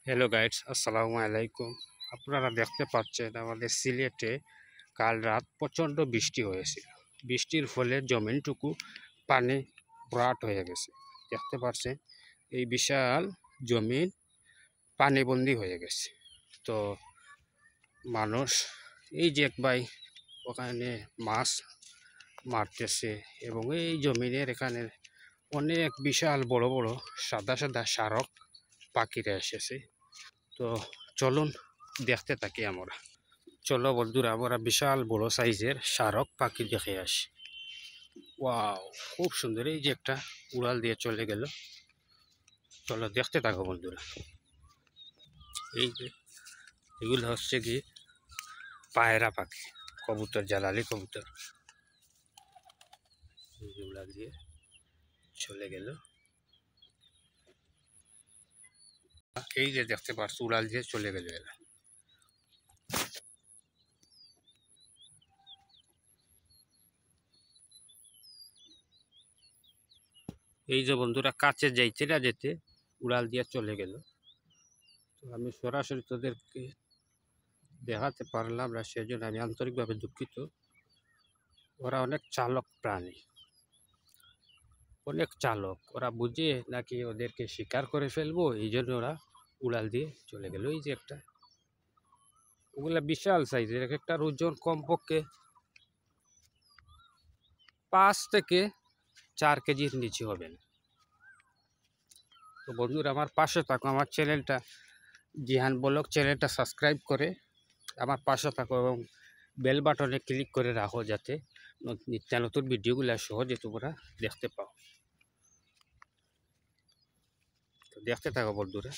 Hello guides, আসসালামু আলাইকুম। আপনারা দেখতে পাচ্ছেন আমাদের সিলেটে কাল রাত প্রচণ্ড বৃষ্টি হয়েছিল। বৃষ্টির ফলে জমিনটুকু পানি ভরাট হয়ে গেছে। দেখতে পাচ্ছেন এই বিশাল জমিন পানিবন্দি হয়ে গেছে। তো মানুষ এই যে এক ভাই ওখানে মাছ মারতেছে এবং এই জমিনের এখানে অনেক বিশাল বড় বড় সাদা সাদা শারক পাখিরা এসেছে। তো চলুন দেখতে থাকি আমরা। চলো বন্ধুরা, আমরা বিশাল বড় সাইজের শারক পাখি দেখে আসি। ওয়াও, খুব সুন্দর। এই যে একটা উড়াল দিয়ে চলে গেল। চলো দেখতে থাকো বন্ধুরা। এই যে এগুলো হচ্ছে কি পায়রা পাখি, কবুতর, জ্বালালি কবুতর। উড়াল দিয়ে চলে গেল। এই যে দেখতে পাচ্ছ উড়াল দিয়ে চলে গেল এরা। এই যে বন্ধুরা কাছে যাইতে না যেতে উড়াল দিয়ে চলে গেল। তো আমি সরাসরি তোদেরকে দেখাতে পারলাম না, সেজন্য আমি আন্তরিকভাবে দুঃখিত। ওরা অনেক চালক প্রাণী, অনেক চালক। ওরা বুঝে নাকি ওদেরকে শিকার করে ফেলবো, এই জন্য ওরা উড়াল দিয়ে চলে গেল। এই যে একটা, ওগুলা বিশাল সাইজের, এক একটার ওজন কমপক্ষে 5 থেকে 4 কেজির নিচে হবে না। তো বন্ধুরা আমার পাশে থাকো, আমার চ্যানেলটা জিহান ব্লগ চ্যানেলটা সাবস্ক্রাইব করে আমার পাশে থাকো এবং বেল বাটনে ক্লিক করে রাখো, যাতে নিত্য নতুন ভিডিওগুলো সহজে তোমরা দেখতে পাও। তো দেখতে থাকো বন্ধুরা।